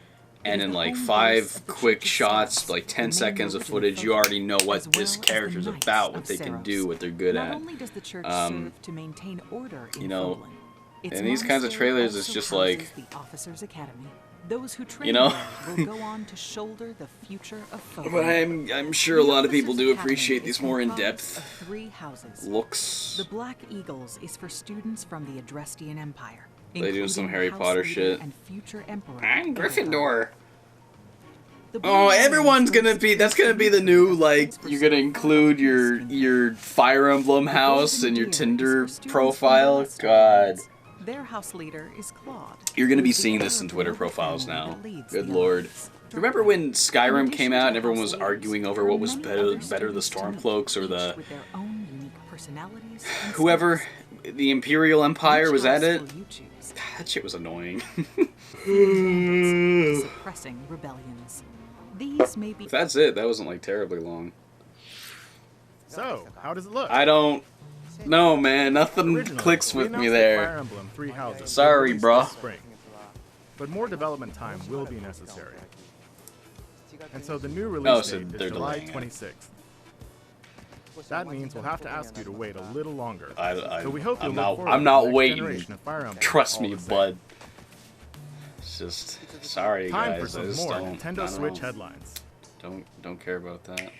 Speaker 1: and
Speaker 6: It
Speaker 1: in
Speaker 6: is the
Speaker 1: like
Speaker 6: home
Speaker 1: 5
Speaker 6: base of the
Speaker 1: quick
Speaker 6: Church of
Speaker 1: shots,
Speaker 6: Science,
Speaker 1: like 10
Speaker 6: the main
Speaker 1: seconds of
Speaker 6: religion
Speaker 1: footage, you
Speaker 6: focus,
Speaker 1: already know
Speaker 6: as
Speaker 1: what
Speaker 6: well
Speaker 1: this
Speaker 6: as the
Speaker 1: character's
Speaker 6: Knights
Speaker 1: about,
Speaker 6: of
Speaker 1: what they can
Speaker 6: Ceros.
Speaker 1: do, what they're good
Speaker 6: Not
Speaker 1: at.
Speaker 6: only does the church
Speaker 1: Um,
Speaker 6: serve to maintain order in
Speaker 1: you know,
Speaker 6: Fodlan, its
Speaker 1: in these kinds of
Speaker 6: monastery
Speaker 1: trailers, it's
Speaker 6: also
Speaker 1: just like,
Speaker 6: houses the Officers Academy. Those who train
Speaker 1: you know?
Speaker 6: there will go on to shoulder the future of Fodlan.
Speaker 1: But I'm sure a lot of people do
Speaker 6: The Officers
Speaker 1: appreciate
Speaker 6: Academy
Speaker 1: these
Speaker 6: is
Speaker 1: more
Speaker 6: comprised
Speaker 1: in-depth
Speaker 6: of 3 houses.
Speaker 1: looks.
Speaker 6: The Black Eagles is for students from the Adrestian Empire.
Speaker 1: They do some
Speaker 6: including
Speaker 1: Harry
Speaker 6: House
Speaker 1: Potter
Speaker 6: Leader
Speaker 1: shit.
Speaker 6: And future Emperor
Speaker 1: I'm
Speaker 6: Aegon.
Speaker 1: Gryffindor.
Speaker 6: The Blue
Speaker 1: Oh,
Speaker 6: Lions
Speaker 1: everyone's gonna
Speaker 6: host
Speaker 1: be, that's gonna be the new, like, you're gonna include your Fire Emblem house and your Tinder profile. God.
Speaker 6: Their house leader is Claude.
Speaker 1: You're gonna be
Speaker 6: who is the
Speaker 1: seeing this
Speaker 6: heir
Speaker 1: in
Speaker 6: of
Speaker 1: Twitter
Speaker 6: the
Speaker 1: profiles
Speaker 6: family
Speaker 1: now.
Speaker 6: that leads
Speaker 1: Good
Speaker 6: the
Speaker 1: lord.
Speaker 6: Alliance.
Speaker 1: Remember when Skyrim
Speaker 6: In
Speaker 1: came
Speaker 6: addition
Speaker 1: out
Speaker 6: to
Speaker 1: and everyone
Speaker 6: house
Speaker 1: was
Speaker 6: leaders,
Speaker 1: arguing over
Speaker 6: there
Speaker 1: what
Speaker 6: are
Speaker 1: was
Speaker 6: many
Speaker 1: better,
Speaker 6: other
Speaker 1: the
Speaker 6: students too,
Speaker 1: Stormcloaks or
Speaker 6: each
Speaker 1: the...
Speaker 6: with their own unique personalities and
Speaker 1: Whoever,
Speaker 6: skills.
Speaker 1: the Imperial Empire,
Speaker 6: Which
Speaker 1: was that
Speaker 6: house
Speaker 1: it?
Speaker 6: will you choose?
Speaker 1: That shit was annoying.
Speaker 6: Suppressing rebellions. These may be
Speaker 1: If that's it, that wasn't like terribly long.
Speaker 2: So, how does it look?
Speaker 1: I don't... No, man, nothing
Speaker 2: Originally,
Speaker 1: clicks
Speaker 2: we
Speaker 1: with
Speaker 2: announced
Speaker 1: me
Speaker 2: that
Speaker 1: there.
Speaker 2: Fire Emblem Three Houses
Speaker 1: Sorry,
Speaker 2: will
Speaker 1: bruh.
Speaker 2: release this spring. But more development time will be necessary. And so the new release
Speaker 1: so
Speaker 2: date
Speaker 1: they're
Speaker 2: is July
Speaker 1: delaying it.
Speaker 2: 26th. That means we'll have to ask you to wait a little longer.
Speaker 1: I-
Speaker 2: so we hope you'll
Speaker 1: I'm
Speaker 2: look
Speaker 1: not-
Speaker 2: forward
Speaker 1: I'm
Speaker 2: to
Speaker 1: not
Speaker 2: the next
Speaker 1: waiting.
Speaker 2: generation of Fire Emblem
Speaker 1: Trust
Speaker 2: all
Speaker 1: me,
Speaker 2: the same.
Speaker 1: bud. It's just... Sorry,
Speaker 2: Time
Speaker 1: guys.
Speaker 2: for
Speaker 1: I
Speaker 2: some
Speaker 1: just
Speaker 2: more
Speaker 1: don't... I
Speaker 2: Nintendo
Speaker 1: don't
Speaker 2: Switch
Speaker 1: know.
Speaker 2: headlines.
Speaker 1: Don't care about that.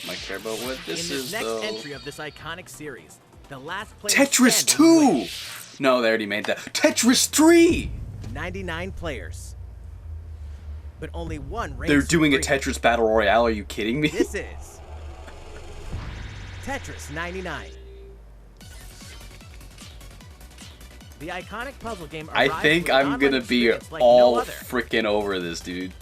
Speaker 1: Might care about what this
Speaker 3: In
Speaker 1: is,
Speaker 3: this next
Speaker 1: though.
Speaker 3: entry of this iconic series, the last player
Speaker 1: Tetris
Speaker 3: standing will
Speaker 1: 2!
Speaker 3: win.
Speaker 1: No, they already made that. Tetris 3!
Speaker 3: 99 players. But only one reigns
Speaker 1: They're doing a
Speaker 3: supreme.
Speaker 1: Tetris Battle Royale, are you kidding me?
Speaker 3: This is Tetris 99. The iconic puzzle game
Speaker 1: I
Speaker 3: arrives
Speaker 1: think
Speaker 3: with
Speaker 1: I'm
Speaker 3: online
Speaker 1: gonna be
Speaker 3: experience like no
Speaker 1: all
Speaker 3: other.
Speaker 1: freaking over this, dude.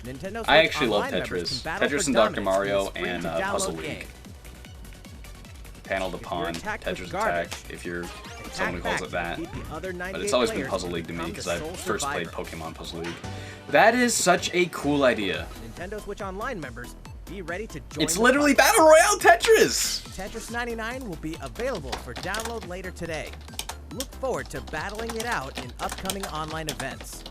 Speaker 3: Nintendo Switch
Speaker 1: I actually love
Speaker 3: Online members
Speaker 1: Tetris.
Speaker 3: can battle
Speaker 1: Tetris
Speaker 3: for
Speaker 1: and Dr.
Speaker 3: dominance in
Speaker 1: Mario
Speaker 3: this
Speaker 1: and
Speaker 3: free-to-download
Speaker 1: Puzzle
Speaker 3: game.
Speaker 1: League. Panel to Pond,
Speaker 3: attacked with
Speaker 1: Tetris
Speaker 3: garbage,
Speaker 1: Attack, if you're
Speaker 3: Attack
Speaker 1: someone who calls
Speaker 3: back
Speaker 1: it that.
Speaker 3: to beat the other
Speaker 1: But
Speaker 3: 98
Speaker 1: it's always been
Speaker 3: players
Speaker 1: Puzzle
Speaker 3: and
Speaker 1: League to me
Speaker 3: become
Speaker 1: because
Speaker 3: the
Speaker 1: I
Speaker 3: sole
Speaker 1: first played
Speaker 3: survivor.
Speaker 1: Pokemon Puzzle League. That is such a cool idea.
Speaker 3: Nintendo Switch Online members, be ready to join
Speaker 1: It's
Speaker 3: the
Speaker 1: literally
Speaker 3: fight.
Speaker 1: Battle Royale Tetris!
Speaker 3: Tetris 99 will be available for download later today. Look forward to battling it out in upcoming online events.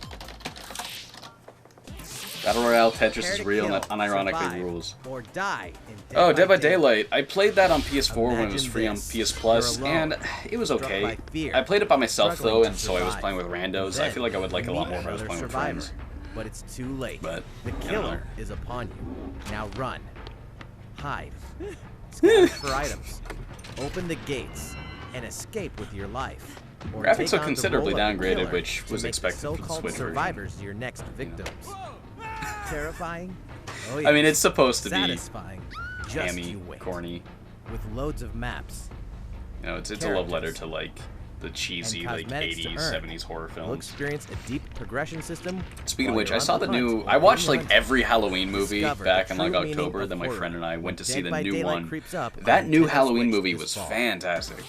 Speaker 1: Battle Royale Tetris
Speaker 3: Prepare
Speaker 1: is
Speaker 3: to
Speaker 1: real and
Speaker 3: kill,
Speaker 1: unironically
Speaker 3: survive,
Speaker 1: rules.
Speaker 3: Or die in
Speaker 1: Oh, Dead by Daylight. I played that on PS4 when it was
Speaker 3: Imagine
Speaker 1: free on
Speaker 3: this.
Speaker 1: PS Plus,
Speaker 3: You're alone,
Speaker 1: and it was
Speaker 3: struck
Speaker 1: okay.
Speaker 3: by fear,
Speaker 1: I played it by myself
Speaker 3: struggling
Speaker 1: though,
Speaker 3: to
Speaker 1: and so I was
Speaker 3: survive.
Speaker 1: playing with randos. I
Speaker 3: Then
Speaker 1: feel like I would like it a lot
Speaker 3: meet
Speaker 1: more if I was
Speaker 3: another
Speaker 1: playing with
Speaker 3: survivor.
Speaker 1: friends.
Speaker 3: But it's too late.
Speaker 1: But,
Speaker 3: the
Speaker 1: I don't know.
Speaker 3: killer is upon you. Now run. Hide. Scavenge for items. Open the gates and escape with your life. Or
Speaker 1: Graphics
Speaker 3: take
Speaker 1: are
Speaker 3: on the
Speaker 1: considerably
Speaker 3: role of the
Speaker 1: downgraded,
Speaker 3: killer
Speaker 1: which
Speaker 3: to
Speaker 1: was
Speaker 3: make
Speaker 1: expected for the
Speaker 3: so-called
Speaker 1: Switch version.
Speaker 3: survivors your next victims. Terrifying? Oh,
Speaker 1: I mean,
Speaker 3: yes.
Speaker 1: it's supposed to be
Speaker 3: satisfying. Just
Speaker 1: hammy,
Speaker 3: you wait.
Speaker 1: corny.
Speaker 3: With loads of maps.
Speaker 1: You know, it's a love letter to like the cheesy
Speaker 3: and
Speaker 1: like
Speaker 3: cosmetics to
Speaker 1: 80s,
Speaker 3: earn.
Speaker 1: 70s horror
Speaker 3: You'll
Speaker 1: films.
Speaker 3: experience a deep progression system.
Speaker 1: Speaking of
Speaker 3: while
Speaker 1: which,
Speaker 3: you're
Speaker 1: I
Speaker 3: on
Speaker 1: saw the
Speaker 3: hunt
Speaker 1: new.
Speaker 3: for
Speaker 1: I watched
Speaker 3: new
Speaker 1: like
Speaker 3: hunter.
Speaker 1: every Halloween movie
Speaker 3: Discover
Speaker 1: back
Speaker 3: the
Speaker 1: in like
Speaker 3: true meaning
Speaker 1: October.
Speaker 3: of
Speaker 1: Then my
Speaker 3: horror
Speaker 1: friend and I went to see
Speaker 3: Dead
Speaker 1: the
Speaker 3: by
Speaker 1: new
Speaker 3: Daylight
Speaker 1: one.
Speaker 3: creeps up on
Speaker 1: That new
Speaker 3: Nintendo
Speaker 1: Halloween
Speaker 3: Switch
Speaker 1: movie
Speaker 3: this
Speaker 1: was
Speaker 3: fall.
Speaker 1: fantastic.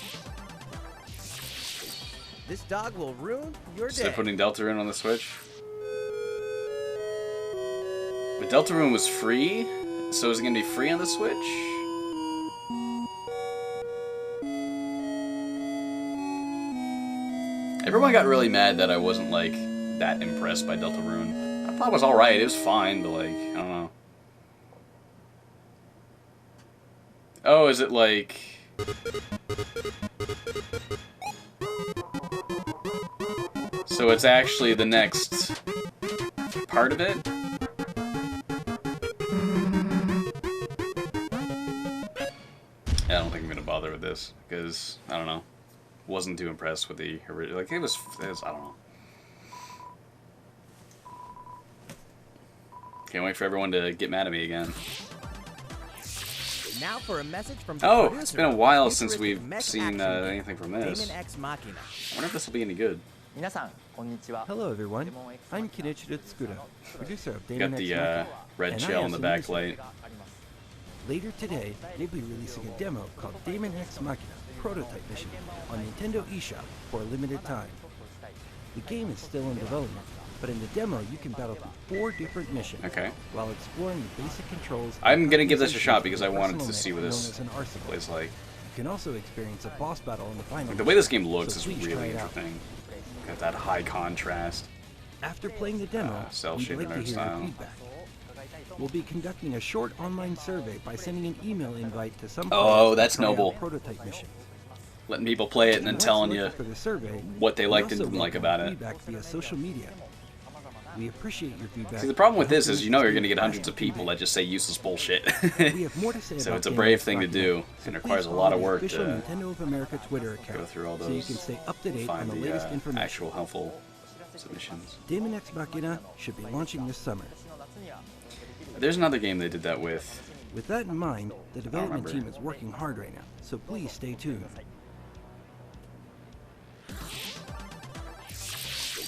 Speaker 3: This dog will ruin your
Speaker 1: Instead of
Speaker 3: day.
Speaker 1: putting Deltarune on the Switch. But Deltarune was free, so is it gonna be free on the Switch? Everyone got really mad that I wasn't like that impressed by Deltarune. I thought it was alright, it was fine, but like, I don't know. Oh, is it like... So it's actually the next part of it? Yeah, I don't think I'm gonna bother with this, because, I don't know. Wasn't too impressed with the original. Like, it was, I don't know. Can't wait for everyone to get mad at me again.
Speaker 3: Now for a message from the
Speaker 1: Oh,
Speaker 3: producer
Speaker 1: it's been a
Speaker 3: of
Speaker 1: while
Speaker 3: the
Speaker 1: since
Speaker 3: futuristic
Speaker 1: we've
Speaker 3: mech
Speaker 1: seen
Speaker 3: action game,
Speaker 1: anything from this.
Speaker 3: Daemon X Machina.
Speaker 1: I wonder if this will be any good.
Speaker 7: Hello everyone, I'm Kenichiro Tsukura, producer of Daemon
Speaker 1: Got
Speaker 7: X
Speaker 1: the
Speaker 7: Machina,
Speaker 1: red
Speaker 7: and I
Speaker 1: shell
Speaker 7: have
Speaker 1: in the
Speaker 7: some news.
Speaker 1: backlight.
Speaker 7: Later today, they'll be releasing a demo called Daemon X Machina Prototype Mission on Nintendo eShop for a limited time. The game is still in development, but in the demo you can battle through 4 different missions
Speaker 1: Okay.
Speaker 7: while exploring the basic controls.
Speaker 1: I'm
Speaker 7: and
Speaker 1: gonna give this a shot
Speaker 7: customizations
Speaker 1: because I
Speaker 7: of the
Speaker 1: wanted to
Speaker 7: personal
Speaker 1: see what
Speaker 7: mech
Speaker 1: this
Speaker 7: known as an arsenal.
Speaker 1: plays like.
Speaker 7: You can also experience a boss battle in the final
Speaker 1: Like, the way this game
Speaker 7: mission,
Speaker 1: looks
Speaker 7: so
Speaker 1: is
Speaker 7: please try
Speaker 1: really
Speaker 7: it out.
Speaker 1: interesting. Got that high contrast.
Speaker 7: After playing the demo,
Speaker 1: cell
Speaker 7: we'd
Speaker 1: shaded
Speaker 7: like to
Speaker 1: art
Speaker 7: hear
Speaker 1: style.
Speaker 7: your feedback. We'll be conducting a short online survey by sending an email invite to some
Speaker 1: Oh,
Speaker 7: players
Speaker 1: that's
Speaker 7: to try out
Speaker 1: noble.
Speaker 7: prototype missions.
Speaker 1: Letting people play it and then
Speaker 7: Once
Speaker 1: telling
Speaker 7: selected
Speaker 1: you
Speaker 7: for the survey,
Speaker 1: what they
Speaker 7: we
Speaker 1: liked and
Speaker 7: also
Speaker 1: didn't like
Speaker 7: welcome
Speaker 1: about it.
Speaker 7: Feedback via social media. We appreciate your feedback.
Speaker 1: See, the problem with
Speaker 7: and
Speaker 1: this
Speaker 7: hope
Speaker 1: is
Speaker 7: you
Speaker 1: you know you're
Speaker 7: enjoy
Speaker 1: gonna get
Speaker 7: the
Speaker 1: hundreds of
Speaker 7: passion
Speaker 1: people that just say useless bullshit.
Speaker 7: We have more to say
Speaker 1: So
Speaker 7: about
Speaker 1: it's a
Speaker 7: Daemon
Speaker 1: brave
Speaker 7: X
Speaker 1: thing to
Speaker 7: Machina,
Speaker 1: do,
Speaker 7: so
Speaker 1: and it
Speaker 7: please
Speaker 1: requires a
Speaker 7: follow
Speaker 1: lot of
Speaker 7: the
Speaker 1: work
Speaker 7: official
Speaker 1: to
Speaker 7: Nintendo of America Twitter account
Speaker 1: go through all
Speaker 7: so you
Speaker 1: those,
Speaker 7: can stay up to date on
Speaker 1: find
Speaker 7: the
Speaker 1: the
Speaker 7: latest information.
Speaker 1: actual helpful submissions.
Speaker 7: Daemon X Machina should be launching this summer.
Speaker 1: There's another game they did that with.
Speaker 7: With that in mind, the development
Speaker 1: remember.
Speaker 7: team is working hard right now, so please stay tuned.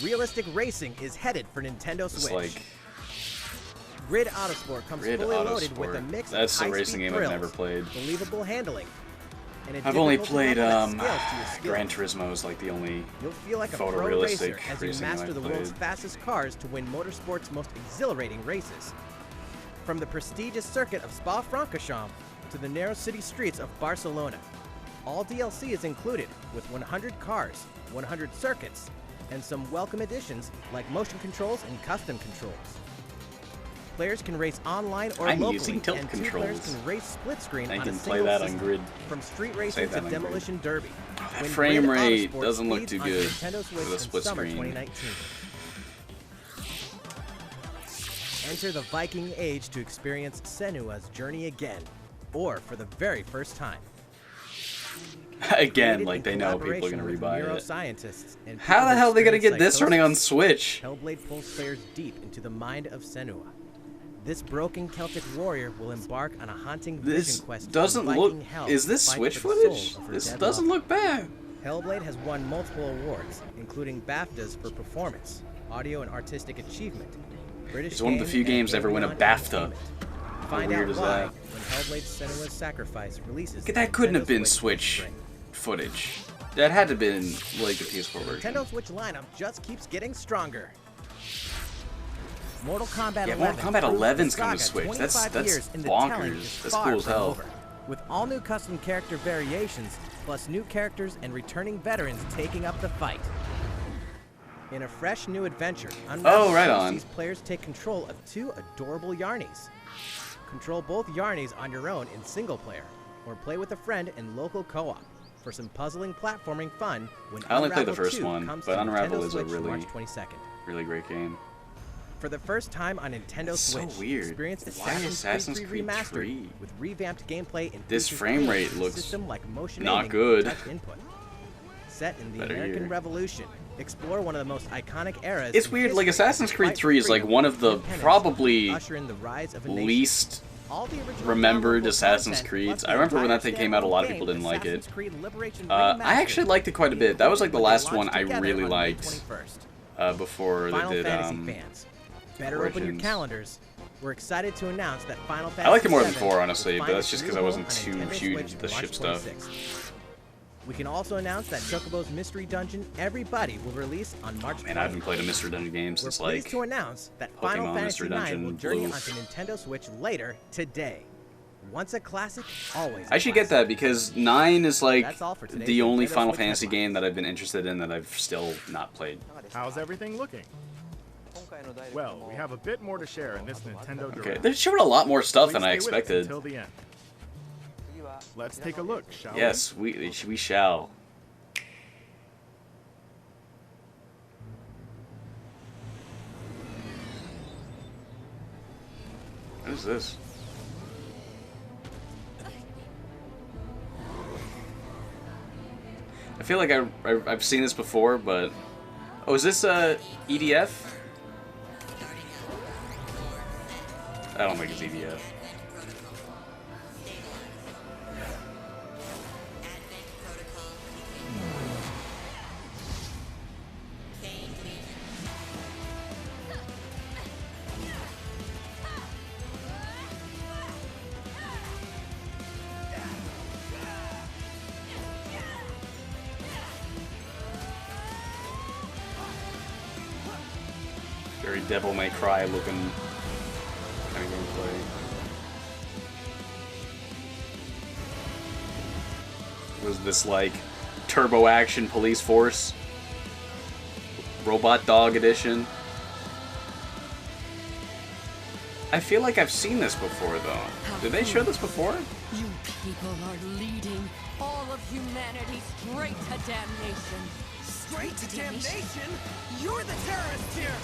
Speaker 3: Realistic racing is headed for Nintendo
Speaker 1: It's
Speaker 3: Switch.
Speaker 1: like
Speaker 3: Grid Autosport comes
Speaker 1: Grid
Speaker 3: fully loaded with a
Speaker 1: Autosport.
Speaker 3: mix
Speaker 1: That's
Speaker 3: of
Speaker 1: the
Speaker 3: high-speed
Speaker 1: racing game I've
Speaker 3: thrills,
Speaker 1: never played.
Speaker 3: believable handling, and a
Speaker 1: I've only
Speaker 3: difficult
Speaker 1: played
Speaker 3: level that scales to your skill.
Speaker 1: Gran Turismo is like the only
Speaker 3: You'll feel like a pro
Speaker 1: photorealistic
Speaker 3: racer as you
Speaker 1: racing
Speaker 3: master
Speaker 1: I've
Speaker 3: the world's
Speaker 1: played.
Speaker 3: fastest cars to win motorsport's most exhilarating races. From the prestigious circuit of Spa-Francorchamps to the narrow city streets of Barcelona, all DLC is included with 100 cars, 100 circuits, and some welcome additions like motion controls and custom controls. Players can race online or
Speaker 1: I'm
Speaker 3: locally,
Speaker 1: using tilt
Speaker 3: and two
Speaker 1: controls.
Speaker 3: players can race split screen
Speaker 1: I
Speaker 3: on a
Speaker 1: can play
Speaker 3: single
Speaker 1: that on
Speaker 3: system.
Speaker 1: Grid.
Speaker 3: From street
Speaker 1: Save
Speaker 3: racing
Speaker 1: that
Speaker 3: to
Speaker 1: on Grid.
Speaker 3: demolition derby.
Speaker 1: That
Speaker 3: When
Speaker 1: frame
Speaker 3: Grid
Speaker 1: rate
Speaker 3: Autosport
Speaker 1: doesn't look
Speaker 3: speeds
Speaker 1: too
Speaker 3: on
Speaker 1: good
Speaker 3: Nintendo Switch
Speaker 1: with a
Speaker 3: in
Speaker 1: split
Speaker 3: summer
Speaker 1: screen.
Speaker 3: 2019. Enter the Viking Age to experience Senua's journey again, or for the very first time.
Speaker 1: Again,
Speaker 3: Created
Speaker 1: like
Speaker 3: in
Speaker 1: they know people are
Speaker 3: collaboration
Speaker 1: gonna
Speaker 3: with
Speaker 1: rebuy it.
Speaker 3: neuroscientists and
Speaker 1: How
Speaker 3: people
Speaker 1: the
Speaker 3: who
Speaker 1: hell are they gonna
Speaker 3: experience
Speaker 1: get this running on
Speaker 3: psychosis,
Speaker 1: Switch?
Speaker 3: Hellblade pulls players deep into the mind of Senua. This broken Celtic warrior will embark on a haunting
Speaker 1: This
Speaker 3: vision quest
Speaker 1: doesn't
Speaker 3: from
Speaker 1: look.
Speaker 3: Viking hell
Speaker 1: Is
Speaker 3: to
Speaker 1: this
Speaker 3: fight
Speaker 1: Switch
Speaker 3: for the soul
Speaker 1: footage?
Speaker 3: of her
Speaker 1: This
Speaker 3: dead
Speaker 1: doesn't
Speaker 3: lover.
Speaker 1: look bad.
Speaker 3: Hellblade has won multiple awards, including BAFTAs for performance, audio and artistic achievement. British
Speaker 1: It's one of the few games to ever win a BAFTA.
Speaker 3: Find
Speaker 1: weird
Speaker 3: out
Speaker 1: is
Speaker 3: why
Speaker 1: that?
Speaker 3: when Hellblade: Senua's Sacrifice releases.
Speaker 1: That couldn't have been
Speaker 3: Nintendo
Speaker 1: Switch
Speaker 3: spring.
Speaker 1: footage. That had to have been like the PS4 version.
Speaker 3: Nintendo Switch lineup just keeps getting stronger. Mortal Kombat 11.
Speaker 1: Yeah, Mortal Kombat
Speaker 3: proves
Speaker 1: 11's
Speaker 3: the
Speaker 1: coming to
Speaker 3: saga
Speaker 1: Switch.
Speaker 3: 25
Speaker 1: That's
Speaker 3: years in the
Speaker 1: bonkers.
Speaker 3: telling is
Speaker 1: That's
Speaker 3: far
Speaker 1: cool as
Speaker 3: from
Speaker 1: hell.
Speaker 3: over. With all new custom character variations, plus new characters and returning veterans taking up the fight. In a fresh new adventure,
Speaker 1: Oh, right on.
Speaker 3: these players take control of 2 adorable Yarnies. Control both Yarnies on your own in single player, or play with a friend in local co-op for some puzzling platforming fun when
Speaker 1: I only played the
Speaker 3: Unravel
Speaker 1: first
Speaker 3: 2
Speaker 1: one,
Speaker 3: comes
Speaker 1: but
Speaker 3: to
Speaker 1: Unravel
Speaker 3: Nintendo
Speaker 1: is a
Speaker 3: Switch
Speaker 1: really,
Speaker 3: March 22nd.
Speaker 1: really great game.
Speaker 3: For the first time on Nintendo
Speaker 1: It's so
Speaker 3: Switch,
Speaker 1: weird.
Speaker 3: experience
Speaker 1: Why Assassin's
Speaker 3: Creed
Speaker 1: Creed
Speaker 3: 3 Remastered
Speaker 1: 3?
Speaker 3: with revamped gameplay and
Speaker 1: This
Speaker 3: features
Speaker 1: frame rate
Speaker 3: tailored to
Speaker 1: looks
Speaker 3: system like motion
Speaker 1: not
Speaker 3: aiming
Speaker 1: good.
Speaker 3: and touch input. Set in the
Speaker 1: Better
Speaker 3: American
Speaker 1: here.
Speaker 3: Revolution, explore one of the most iconic eras.
Speaker 1: It's
Speaker 3: in
Speaker 1: weird, like
Speaker 3: history
Speaker 1: Assassin's
Speaker 3: and
Speaker 1: Creed
Speaker 3: fight
Speaker 1: 3
Speaker 3: for
Speaker 1: is like
Speaker 3: freedom
Speaker 1: one of
Speaker 3: and
Speaker 1: the
Speaker 3: independence,
Speaker 1: probably
Speaker 3: usher in the rise of a nation.
Speaker 1: least
Speaker 3: All the original
Speaker 1: remembered
Speaker 3: downloadable
Speaker 1: Assassin's
Speaker 3: content,
Speaker 1: Creeds.
Speaker 3: plus
Speaker 1: I remember when
Speaker 3: the
Speaker 1: that thing came out, a lot of
Speaker 3: entire
Speaker 1: people didn't like it.
Speaker 3: Assassin's Creed Liberation
Speaker 1: I
Speaker 3: Remastered,
Speaker 1: actually liked it quite a bit. That was like the
Speaker 3: when they
Speaker 1: last one
Speaker 3: launched
Speaker 1: I
Speaker 3: together
Speaker 1: really
Speaker 3: on May
Speaker 1: liked
Speaker 3: 21st.
Speaker 1: before
Speaker 3: Final
Speaker 1: they did
Speaker 3: Fantasy fans, better open your
Speaker 1: Origins.
Speaker 3: calendars. We're excited to announce that Final Fantasy
Speaker 1: I liked it more than
Speaker 3: VII
Speaker 1: 4, honestly,
Speaker 3: will
Speaker 1: but
Speaker 3: find
Speaker 1: that's
Speaker 3: its
Speaker 1: just
Speaker 3: new
Speaker 1: 'cause I wasn't
Speaker 3: home on
Speaker 1: too
Speaker 3: Nintendo
Speaker 1: huge
Speaker 3: Switch
Speaker 1: into the
Speaker 3: March
Speaker 1: ship stuff.
Speaker 3: 26th. We can also announce that Chocobo's Mystery Dungeon Everybody will release on March 20th.
Speaker 1: Man, I haven't played a Mystery Dungeon game
Speaker 3: We're
Speaker 1: since
Speaker 3: pleased
Speaker 1: like
Speaker 3: to announce that Final
Speaker 1: Pokemon
Speaker 3: Fantasy
Speaker 1: Mystery
Speaker 3: IX
Speaker 1: Dungeon
Speaker 3: will journey
Speaker 1: Blue.
Speaker 3: onto Nintendo Switch later today. Once a classic, always a
Speaker 1: I should get
Speaker 3: classic.
Speaker 1: that because 9 is like
Speaker 3: That's all for today's
Speaker 1: the only
Speaker 3: Nintendo
Speaker 1: Final
Speaker 3: Switch
Speaker 1: Fantasy
Speaker 3: headlines.
Speaker 1: game that I've been interested in that I've still not played.
Speaker 2: How's everything looking? Well, we have a bit more to share in this Nintendo
Speaker 1: Okay,
Speaker 2: Direct.
Speaker 1: they showed a lot more stuff
Speaker 2: Please
Speaker 1: than I
Speaker 2: stay with us
Speaker 1: expected.
Speaker 2: until the end. Let's take a look, shall
Speaker 1: Yes, we shall. What is this? I feel like I've seen this before, but oh, is this EDF? I don't think it's EDF. Very Devil May Cry looking kind of gameplay. Was this like Turbo Action Police Force? Robot Dog Edition? I feel like I've seen this before though. Did they show this before?
Speaker 8: You people are leading all of humanity straight to damnation.
Speaker 9: Straight to damnation? You're the terrorist here!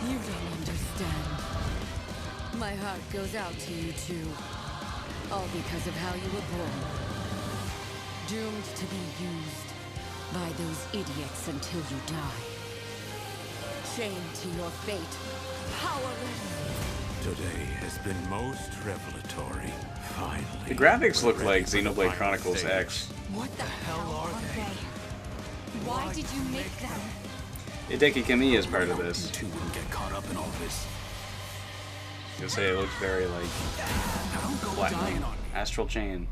Speaker 8: You don't understand. My heart goes out to you too. All because of how you were born. Doomed to be used by those idiots until you die. Chained to your fate. Powerless.
Speaker 10: Today has been most revelatory. Finally.
Speaker 1: The graphics look like Xenoblade Chronicles X.
Speaker 8: What the hell are they? Why did you make them?
Speaker 1: Hideki Kamiya is part of this.
Speaker 10: You two wouldn't get caught up in all this.
Speaker 1: You'll say it looks very like Platinum. Astral Chain.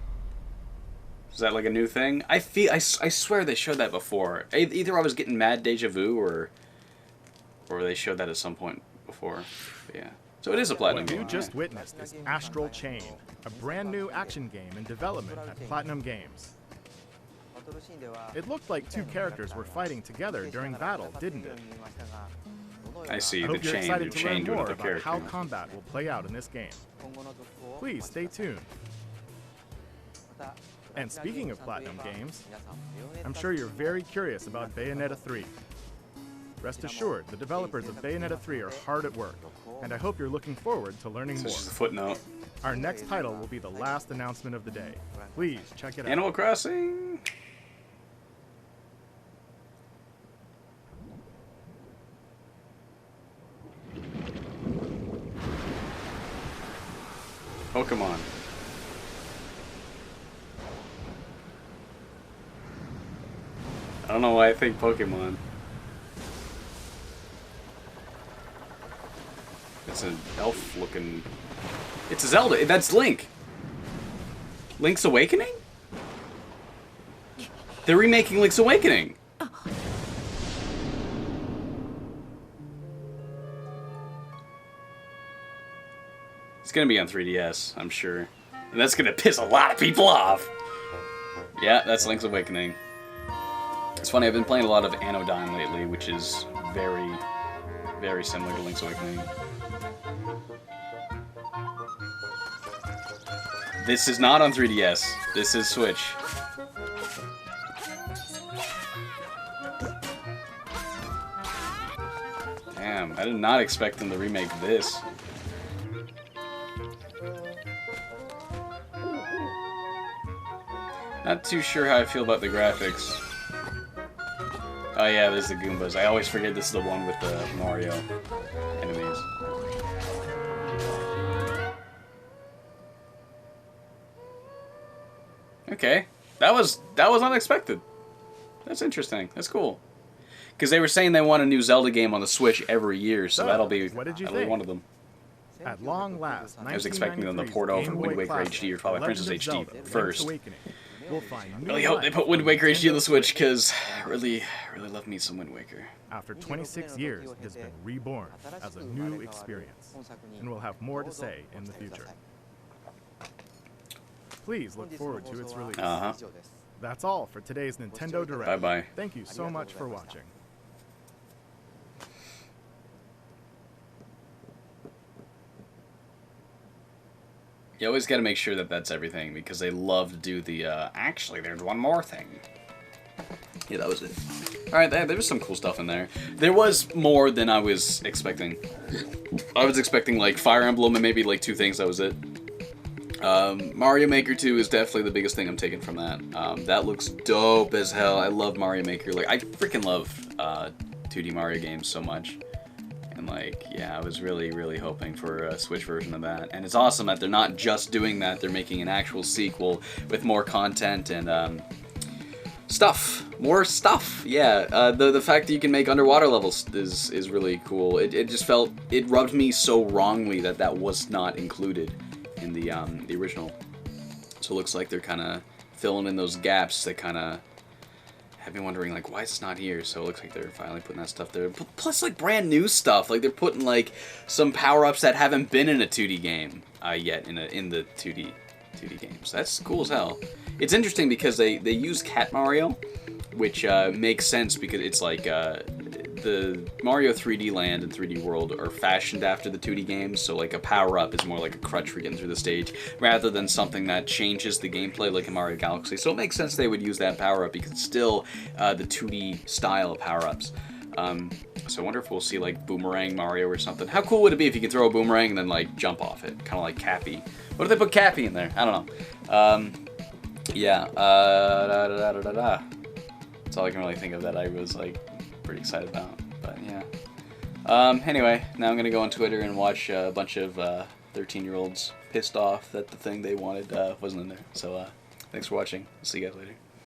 Speaker 1: Is that like a new thing? I swear they showed that before. Either I was getting mad deja vu or they showed that at some point before. But yeah. So it is a Platinum
Speaker 2: What you
Speaker 1: game.
Speaker 2: just witnessed is Astral Chain, a brand new action game in development at Platinum Games. It looked like 2 characters were fighting together during battle, didn't it?
Speaker 1: I see
Speaker 2: I
Speaker 1: the
Speaker 2: hope you're
Speaker 1: chain. The
Speaker 2: excited to learn
Speaker 1: chain to
Speaker 2: more
Speaker 1: another
Speaker 2: about
Speaker 1: character.
Speaker 2: how combat will play out in this game. Please stay tuned. And speaking of Platinum Games, I'm sure you're very curious about Bayonetta 3. Rest assured, the developers of Bayonetta 3 are hard at work, and I hope you're looking forward to learning more.
Speaker 1: This is a footnote.
Speaker 2: Our next title will be the last announcement of the day. Please check it out.
Speaker 1: Animal Crossing. Pokemon. don't know why I think Pokemon. It's an elf-looking... It's a Zelda. That's Link. Link's Awakening? They're remaking Link's Awakening. It's gonna be on 3DS, I'm sure. And that's gonna piss a lot of people off. Yeah, that's Link's Awakening. It's funny, I've been playing a lot of Anodyne lately, which is very, very similar to Link's Awakening. This is not on 3DS. This is Switch. Damn, I did not expect them to remake this. Not too sure how I feel about the graphics. Oh yeah, there's the Goombas. I always forget this is the one with the Mario enemies. Okay, that was unexpected. That's interesting. That's cool. Because they were saying they want a new Zelda game on the Switch every year, so that'll be one of them.
Speaker 2: At long last,
Speaker 1: I was expecting them to port over Wind Waker HD or Twilight Princess HD first.
Speaker 2: We'll find
Speaker 1: Really hope they put Wind Waker HD on the Switch, because I really love me some Wind Waker.
Speaker 2: After 26 years, it has been reborn as a new experience, and we'll have more to say in the future. Please look forward to its release. That's all for today's Nintendo Direct.
Speaker 1: Bye-bye.
Speaker 2: Thank you so much for watching.
Speaker 1: You always got to make sure that that's everything, because they love to do the, actually, there's one more thing. Yeah, that was it. Alright, there was some cool stuff in there. There was more than I was expecting. I was expecting, like, Fire Emblem and maybe, like, 2 things, that was it. Mario Maker 2 is definitely the biggest thing I'm taking from that. That looks dope as hell. I love Mario Maker. Like, I freaking love 2D Mario games so much. And, like, yeah, I was really hoping for a Switch version of that. And it's awesome that they're not just doing that, they're making an actual sequel with more content and, stuff. More stuff, yeah. The fact that you can make underwater levels is really cool. It just felt, it rubbed me so wrongly that that was not included in the original. So it looks like they're kind of filling in those gaps that kind of have me wondering, like, why it's not here. So it looks like they're finally putting that stuff there. Plus, like, brand new stuff. Like, they're putting, like, some power-ups that haven't been in a 2D game yet in the 2D games. That's cool as hell. It's interesting because they use Cat Mario, which makes sense because it's like the Mario 3D Land and 3D World are fashioned after the 2D games, so like a power-up is more like a crutch for getting through the stage, rather than something that changes the gameplay like in Mario Galaxy. So it makes sense they would use that power-up because it's still the 2D style of power-ups. So I wonder if we'll see like Boomerang Mario or something. How cool would it be if you could throw a boomerang and then like jump off it? Kind of like Cappy. What if they put Cappy in there? I don't know. Yeah. That's all I can really think of that I was like pretty excited about. But yeah. Anyway, now I'm gonna go on Twitter and watch a bunch of 13-year-olds pissed off that the thing they wanted wasn't in there. So thanks for watching. See you guys later.